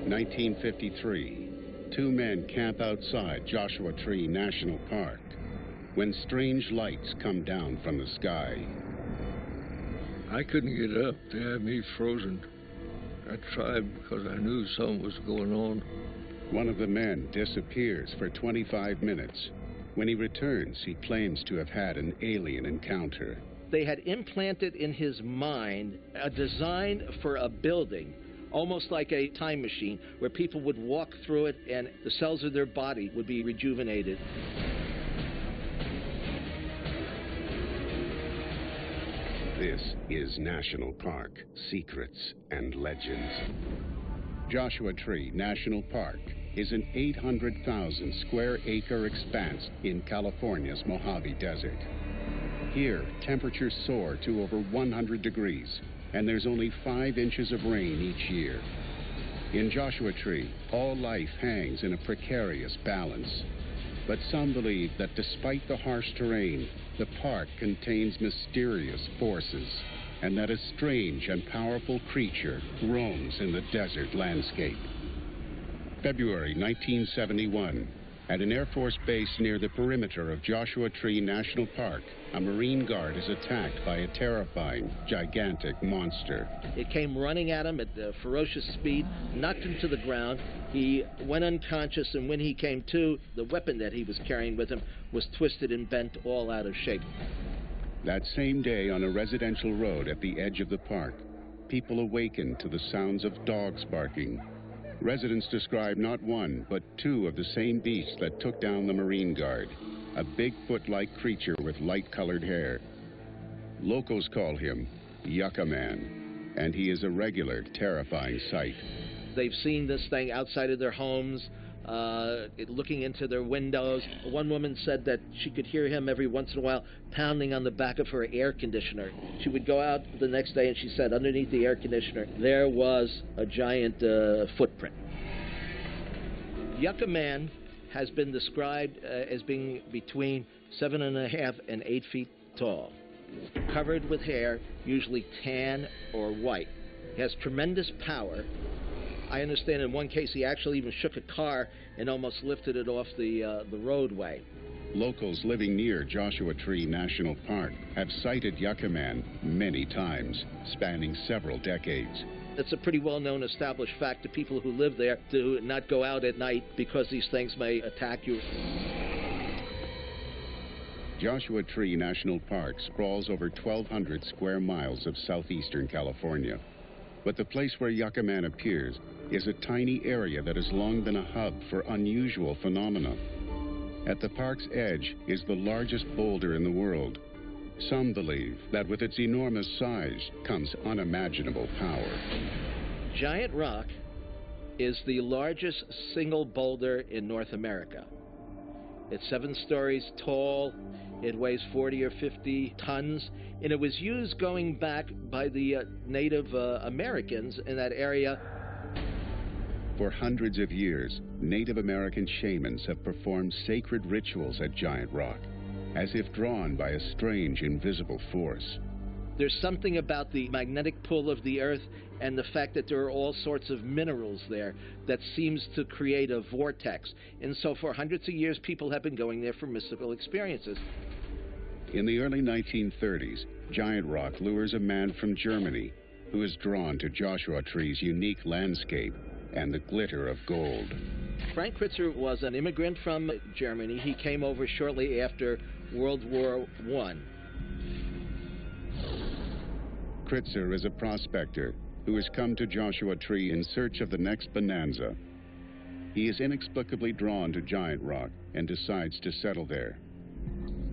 1953. Two men camp outside Joshua Tree National Park when strange lights come down from the sky. I couldn't get up. They had me frozen. I tried because I knew something was going on. One of the men disappears for 25 minutes. When he returns, he claims to have had an alien encounter. They had implanted in his mind a design for a building, almost like a time machine, where people would walk through it and the cells of their body would be rejuvenated. This is National Park, Secrets and Legends. Joshua Tree National Park is an 800,000 square acre expanse in California's Mojave Desert. Here, temperatures soar to over 100 degrees, and there's only 5 inches of rain each year. In Joshua Tree, all life hangs in a precarious balance. But some believe that despite the harsh terrain, the park contains mysterious forces, and that a strange and powerful creature roams in the desert landscape. February 1971. At an Air Force base near the perimeter of Joshua Tree National Park, a Marine guard is attacked by a terrifying, gigantic monster. It came running at him at ferocious speed, knocked him to the ground. He went unconscious, and when he came to, the weapon that he was carrying with him was twisted and bent all out of shape. That same day, on a residential road at the edge of the park, people awakened to the sounds of dogs barking. Residents describe not one, but 2 of the same beasts that took down the Marine Guard, a Bigfoot-like creature with light-colored hair. Locals call him Yucca Man, and he is a regular, terrifying sight. They've seen this thing outside of their homes, looking into their windows. One woman said that she could hear him every once in a while pounding on the back of her air conditioner. She would go out the next day and she said underneath the air conditioner there was a giant footprint. Yucca Man has been described as being between 7.5 and 8 feet tall, covered with hair, usually tan or white. He has tremendous power. I understand in one case he actually even shook a car and almost lifted it off the roadway. Locals living near Joshua Tree National Park have sighted Yucca Man many times, spanning several decades. It's a pretty well-known established fact to people who live there to not go out at night because these things may attack you. Joshua Tree National Park sprawls over 1,200 square miles of southeastern California. But the place where Yucca Man appears is a tiny area that has long been a hub for unusual phenomena. At the park's edge is the largest boulder in the world. Some believe that with its enormous size comes unimaginable power. Giant Rock is the largest single boulder in North America. It's 7 stories tall. It weighs 40 or 50 tons, and it was used going back by the Native Americans in that area. For hundreds of years, Native American shamans have performed sacred rituals at Giant Rock, as if drawn by a strange, invisible force. There's something about the magnetic pull of the earth and the fact that there are all sorts of minerals there that seems to create a vortex. And so for hundreds of years, people have been going there for mystical experiences. In the early 1930s, Giant Rock lures a man from Germany who is drawn to Joshua Tree's unique landscape and the glitter of gold. Frank Kritzer was an immigrant from Germany. He came over shortly after World War I. Kritzer is a prospector who has come to Joshua Tree in search of the next bonanza. He is inexplicably drawn to Giant Rock and decides to settle there.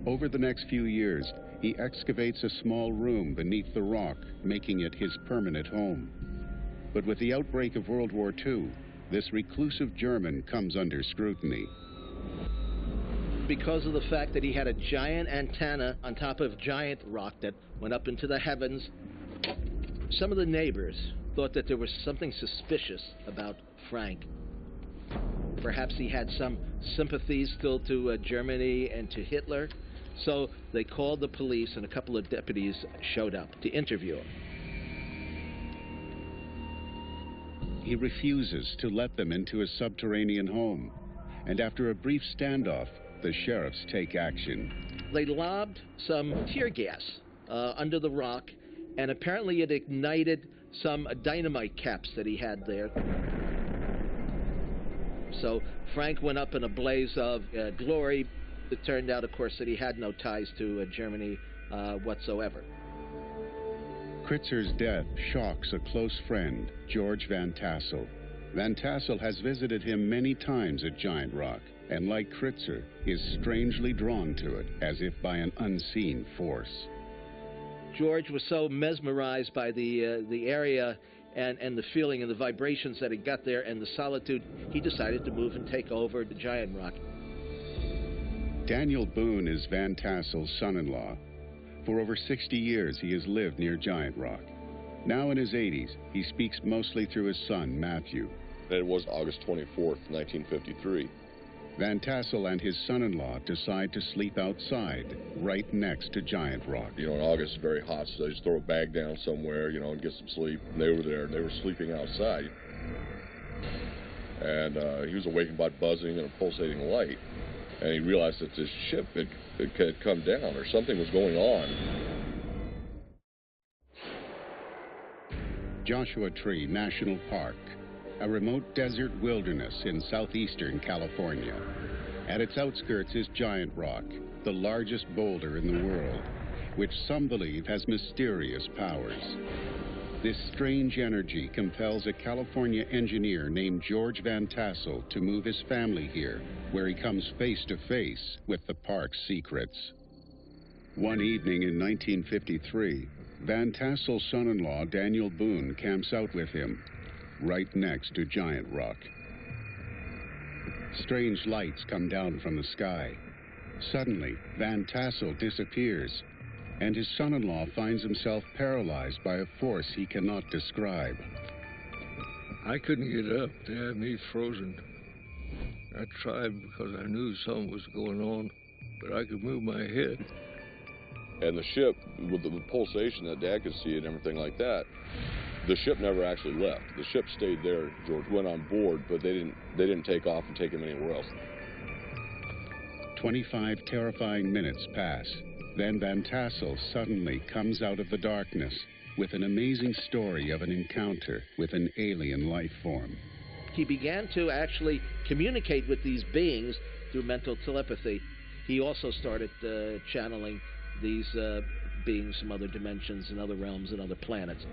Over the next few years, he excavates a small room beneath the rock, making it his permanent home. But with the outbreak of World War II, this reclusive German comes under scrutiny. Because of the fact that he had a giant antenna on top of Giant Rock that went up into the heavens, some of the neighbors thought that there was something suspicious about Frank. Perhaps he had some sympathies still to Germany and to Hitler. So they called the police, and a couple of deputies showed up to interview him. he refuses to let them into his subterranean home. And after a brief standoff, the sheriffs take action. They lobbed some tear gas under the rock, and apparently it ignited some dynamite caps that he had there. So Frank went up in a blaze of glory. It turned out, of course, that he had no ties to Germany whatsoever. Kritzer's death shocks a close friend, George Van Tassel. Van Tassel has visited him many times at Giant Rock, and like Kritzer, is strangely drawn to it, as if by an unseen force. George was so mesmerized by the area and the feeling and the vibrations that he got there and the solitude, he decided to move and take over the Giant Rock. Daniel Boone is Van Tassel's son-in-law. For over 60 years, he has lived near Giant Rock. Now in his 80s, he speaks mostly through his son, Matthew. It was August 24th, 1953. Van Tassel and his son-in-law decide to sleep outside, right next to Giant Rock. You know, in August it's very hot, so they just throw a bag down somewhere, you know, and get some sleep. And they were there, and they were sleeping outside. And he was awakened by buzzing and a pulsating light. And he realized that this ship had come down, or something was going on. Joshua Tree National Park, a remote desert wilderness in southeastern California. At its outskirts is Giant Rock, the largest boulder in the world, which some believe has mysterious powers. This strange energy compels a California engineer named George Van Tassel to move his family here, where he comes face to face with the park's secrets. One evening in 1953, Van Tassel's son-in-law, Daniel Boone, camps out with him, right next to Giant Rock. Strange lights come down from the sky. Suddenly, Van Tassel disappears, and his son-in-law finds himself paralyzed by a force he cannot describe. I couldn't get up. They had me frozen. I tried because I knew something was going on, but I could move my head. And the ship, with the pulsation that Dad could see and everything like that, the ship never actually left. The ship stayed there. George went on board, but they didn't take off and take him anywhere else. 25 terrifying minutes pass. Then Van Tassel suddenly comes out of the darkness with an amazing story of an encounter with an alien life form. He began to actually communicate with these beings through mental telepathy. He also started channeling these beings from other dimensions and other realms and other planets.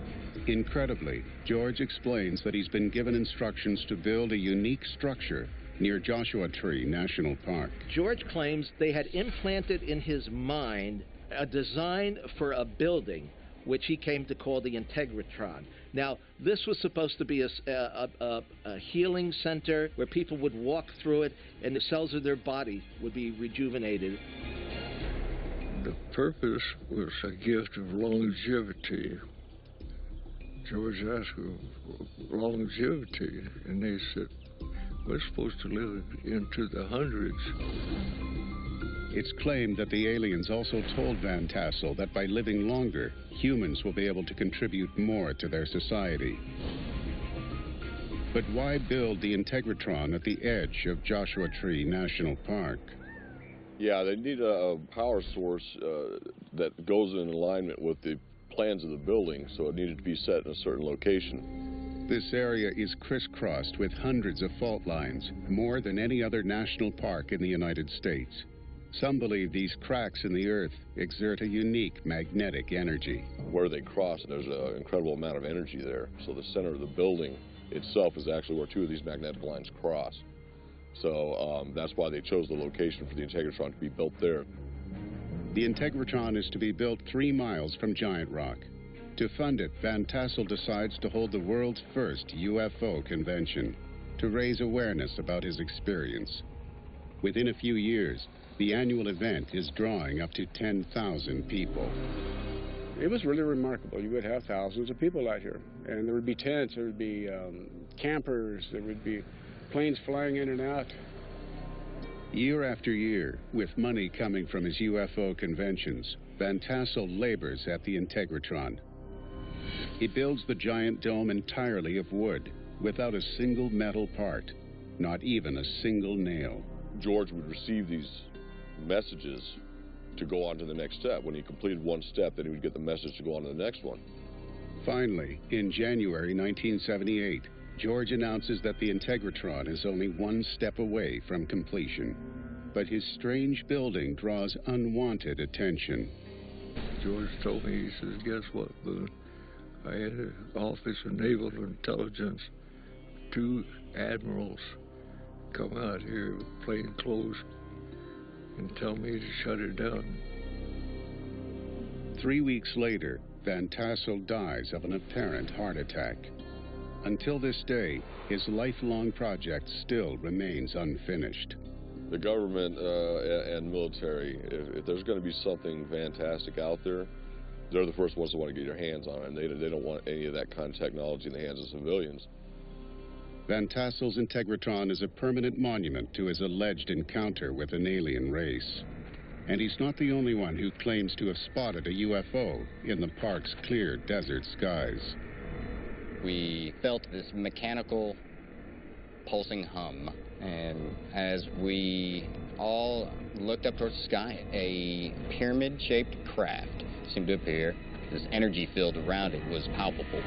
Incredibly, George explains that he's been given instructions to build a unique structure near Joshua Tree National Park. George claims they had implanted in his mind a design for a building which he came to call the Integratron. Now, this was supposed to be a healing center where people would walk through it and the cells of their body would be rejuvenated. The purpose was a gift of longevity. George asked for longevity, and they said, we're supposed to live into the hundreds. It's claimed that the aliens also told Van Tassel that by living longer, humans will be able to contribute more to their society. But why build the Integratron at the edge of Joshua Tree National Park? Yeah, they need a power source that goes in alignment with the plans of the building, so it needed to be set in a certain location. This area is crisscrossed with hundreds of fault lines, more than any other national park in the United States. Some believe these cracks in the earth exert a unique magnetic energy. Where they cross, there's an incredible amount of energy there. So the center of the building itself is actually where two of these magnetic lines cross. So that's why they chose the location for the Integratron to be built there. The Integratron is to be built 3 miles from Giant Rock. To fund it, Van Tassel decides to hold the world's first UFO convention to raise awareness about his experience. Within a few years, the annual event is drawing up to 10,000 people. It was really remarkable. You would have thousands of people out here, and there would be tents, there would be campers, there would be planes flying in and out. Year after year, with money coming from his UFO conventions, Van Tassel labors at the Integratron. He builds the giant dome entirely of wood, without a single metal part, not even a single nail. George would receive these messages to go on to the next step. When he completed one step, then he would get the message to go on to the next one. Finally, in January 1978, George announces that the Integratron is only one step away from completion. But his strange building draws unwanted attention. George told me, he says, guess what, Boone? I had an Office of Naval Intelligence, 2 admirals come out here with plain clothes and tell me to shut it down. 3 weeks later, Van Tassel dies of an apparent heart attack. Until this day, his lifelong project still remains unfinished. The government and military, if there's going to be something fantastic out there, they're the first ones to want to get your hands on it, and they don't want any of that kind of technology in the hands of civilians. Van Tassel's Integratron is a permanent monument to his alleged encounter with an alien race. And he's not the only one who claims to have spotted a UFO in the park's clear desert skies. We felt this mechanical pulsing hum, and as we all looked up towards the sky, a pyramid-shaped craft seemed to appear. This energy field around it was palpable.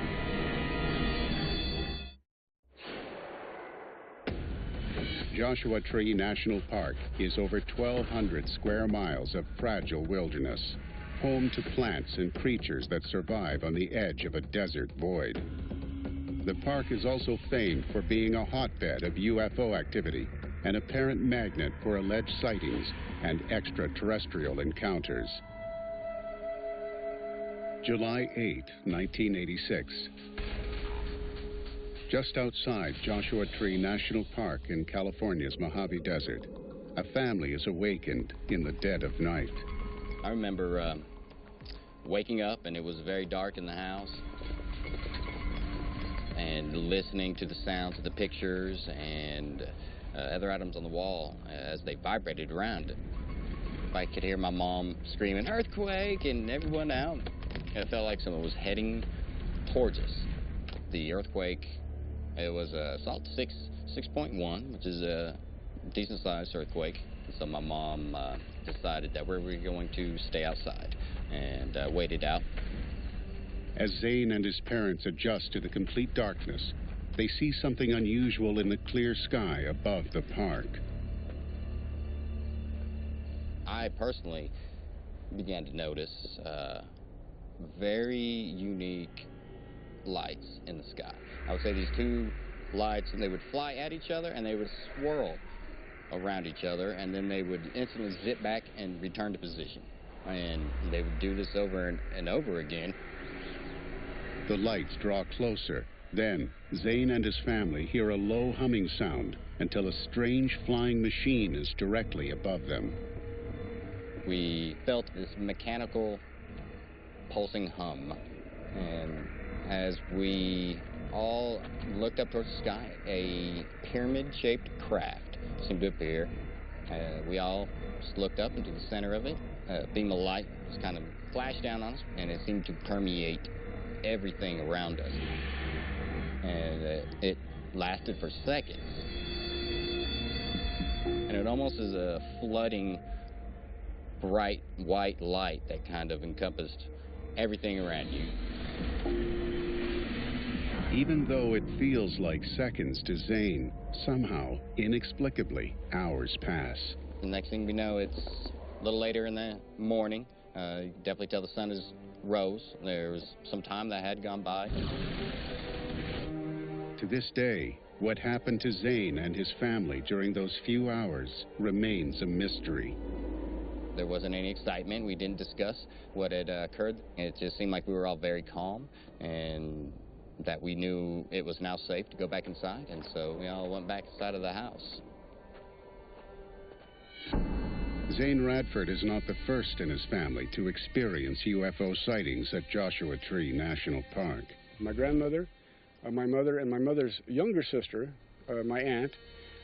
Joshua Tree National Park is over 1,200 square miles of fragile wilderness, home to plants and creatures that survive on the edge of a desert void. The park is also famed for being a hotbed of UFO activity, an apparent magnet for alleged sightings and extraterrestrial encounters. July 8, 1986. Just outside Joshua Tree National Park in California's Mojave Desert, a family is awakened in the dead of night. I remember waking up, and it was very dark in the house, and listening to the sounds of the pictures and other items on the wall as they vibrated around. I could hear my mom screaming, "Earthquake!" and everyone out. It felt like someone was heading towards us. The earthquake, it was a solid 6.1, which is a decent-sized earthquake. So my mom decided that we were going to stay outside and waited out. As Zane and his parents adjust to the complete darkness, they see something unusual in the clear sky above the park. I personally began to notice very unique lights in the sky. I would say these 2 lights, and they would fly at each other, and they would swirl around each other, and then they would instantly zip back and return to position. And they would do this over and over again. The lights draw closer. Then, Zane and his family hear a low humming sound until a strange flying machine is directly above them. We felt this mechanical pulsing hum, and as we all looked up towards the sky, a pyramid-shaped craft seemed to appear. We all just looked up into the center of it. A beam of light just kind of flashed down on us, and it seemed to permeate everything around us. And it lasted for seconds. And it almost is a flooding bright white light that kind of encompassed everything around you. Even though it feels like seconds to Zane, somehow, inexplicably, hours pass. The next thing we know, it's a little later in the morning. You can definitely tell the sun has rose. There was some time that had gone by. To this day, what happened to Zane and his family during those few hours remains a mystery. There wasn't any excitement. We didn't discuss what had occurred. It just seemed like we were all very calm, and that we knew it was now safe to go back inside, and so we all went back inside of the house. Zane Radford is not the first in his family to experience UFO sightings at Joshua Tree National Park. My grandmother, my mother, and my mother's younger sister, my aunt,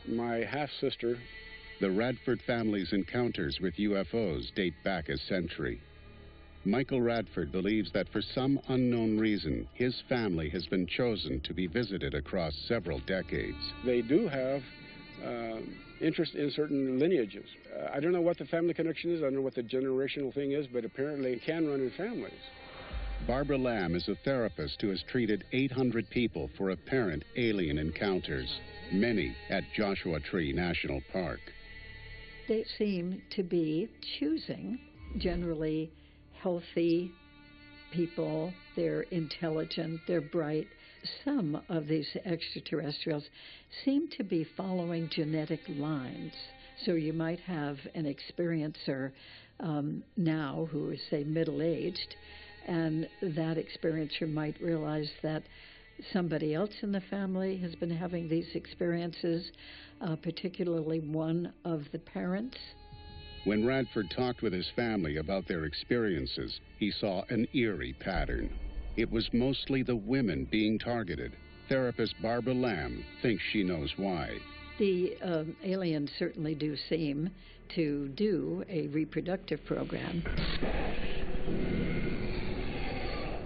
my half-sister. The Radford family's encounters with UFOs date back a century. Michael Radford believes that for some unknown reason, his family has been chosen to be visited across several decades. They do have interest in certain lineages. I don't know what the family connection is, I don't know what the generational thing is, but apparently it can run in families. Barbara Lamb is a therapist who has treated 800 people for apparent alien encounters, many at Joshua Tree National Park. They seem to be choosing generally healthy people. They're intelligent, they're bright. Some of these extraterrestrials seem to be following genetic lines. So you might have an experiencer now who is, say, middle-aged, and that experiencer might realize that somebody else in the family has been having these experiences, particularly one of the parents. When Radford talked with his family about their experiences, he saw an eerie pattern. It was mostly the women being targeted. Therapist Barbara Lamb thinks she knows why. The aliens certainly do seem to do a reproductive program.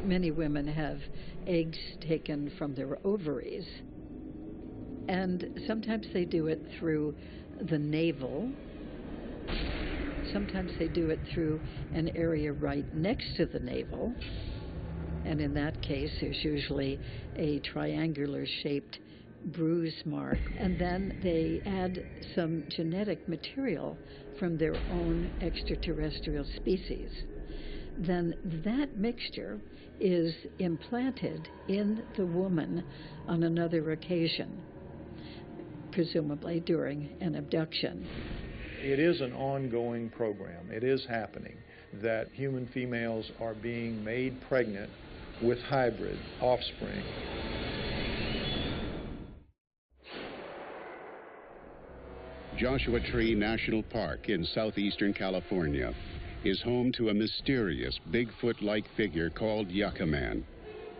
Many women have eggs taken from their ovaries, and sometimes they do it through the navel. Sometimes they do it through an area right next to the navel, and in that case there's usually a triangular-shaped bruise mark, and then they add some genetic material from their own extraterrestrial species. Then that mixture is implanted in the woman on another occasion, presumably during an abduction. It is an ongoing program. It is happening that human females are being made pregnant with hybrid offspring. Joshua Tree National Park in southeastern California is home to a mysterious Bigfoot-like figure called Yucca Man,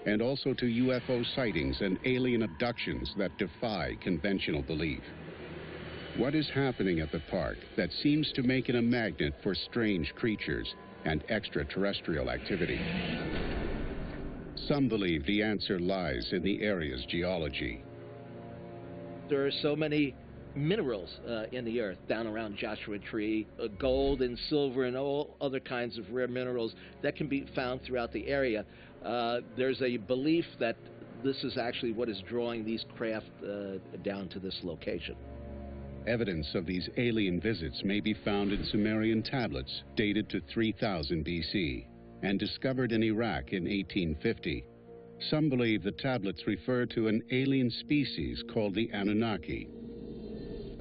and also to UFO sightings and alien abductions that defy conventional belief. What is happening at the park that seems to make it a magnet for strange creatures and extraterrestrial activity? Some believe the answer lies in the area's geology. There are so many minerals in the earth down around Joshua Tree, gold and silver and all other kinds of rare minerals that can be found throughout the area. There's a belief that this is actually what is drawing these craft down to this location. Evidence of these alien visits may be found in Sumerian tablets dated to 3000 BC and discovered in Iraq in 1850. Some believe the tablets refer to an alien species called the Anunnaki.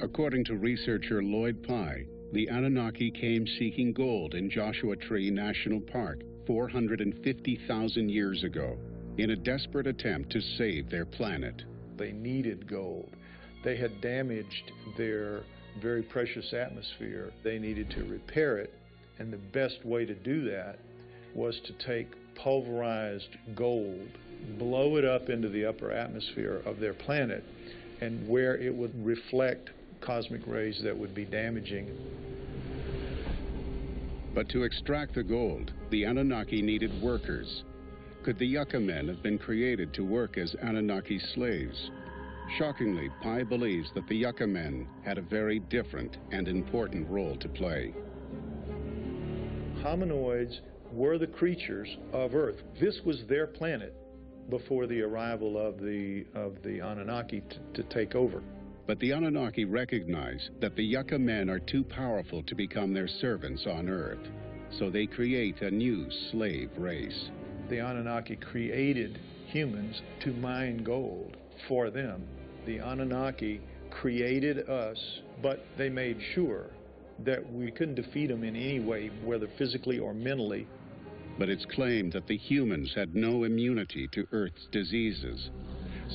According to researcher Lloyd Pye, the Anunnaki came seeking gold in Joshua Tree National Park 450,000 years ago in a desperate attempt to save their planet. They needed gold. They had damaged their very precious atmosphere. They needed to repair it, and the best way to do that was to take pulverized gold, blow it up into the upper atmosphere of their planet, and where it would reflect cosmic rays that would be damaging. But to extract the gold, the Anunnaki needed workers. Could the Yucca Men have been created to work as Anunnaki slaves? Shockingly, Pye believes that the Yucca Men had a very different and important role to play. Hominoids were the creatures of Earth. This was their planet before the arrival of the Anunnaki to take over. But the Anunnaki recognize that the Yucca Men are too powerful to become their servants on Earth, so they create a new slave race. The Anunnaki created humans to mine gold for them. The Anunnaki created us, but they made sure that we couldn't defeat them in any way, whether physically or mentally. But it's claimed that the humans had no immunity to Earth's diseases.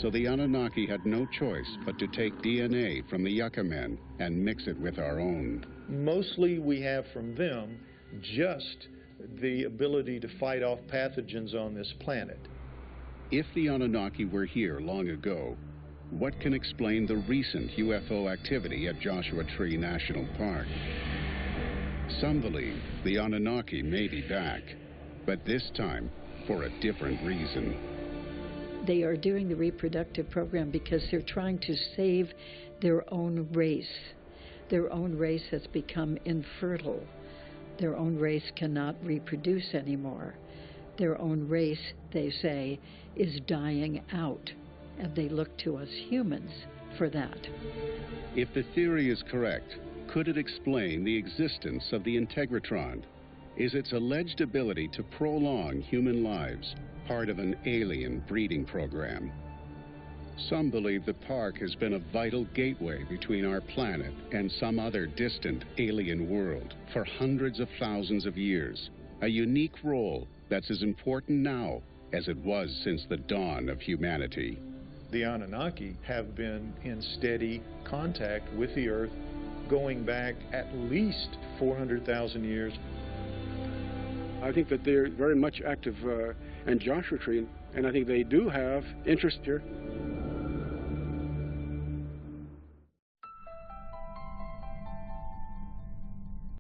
So the Anunnaki had no choice but to take DNA from the Yucca Men and mix it with our own. Mostly we have from them just the ability to fight off pathogens on this planet. If the Anunnaki were here long ago, what can explain the recent UFO activity at Joshua Tree National Park? Some believe the Anunnaki may be back. but this time for a different reason. They are doing the reproductive program because they're trying to save their own race. Their own race has become infertile. Their own race cannot reproduce anymore. Their own race, they say, is dying out, and they look to us humans for that. If the theory is correct, could it explain the existence of the Integratron? Is its alleged ability to prolong human lives part of an alien breeding program? Some believe the park has been a vital gateway between our planet and some other distant alien world for hundreds of thousands of years, a unique role that's as important now as it was since the dawn of humanity. The Anunnaki have been in steady contact with the Earth going back at least 400,000 years. I think that they're very much active in Joshua Tree, and I think they do have interest here.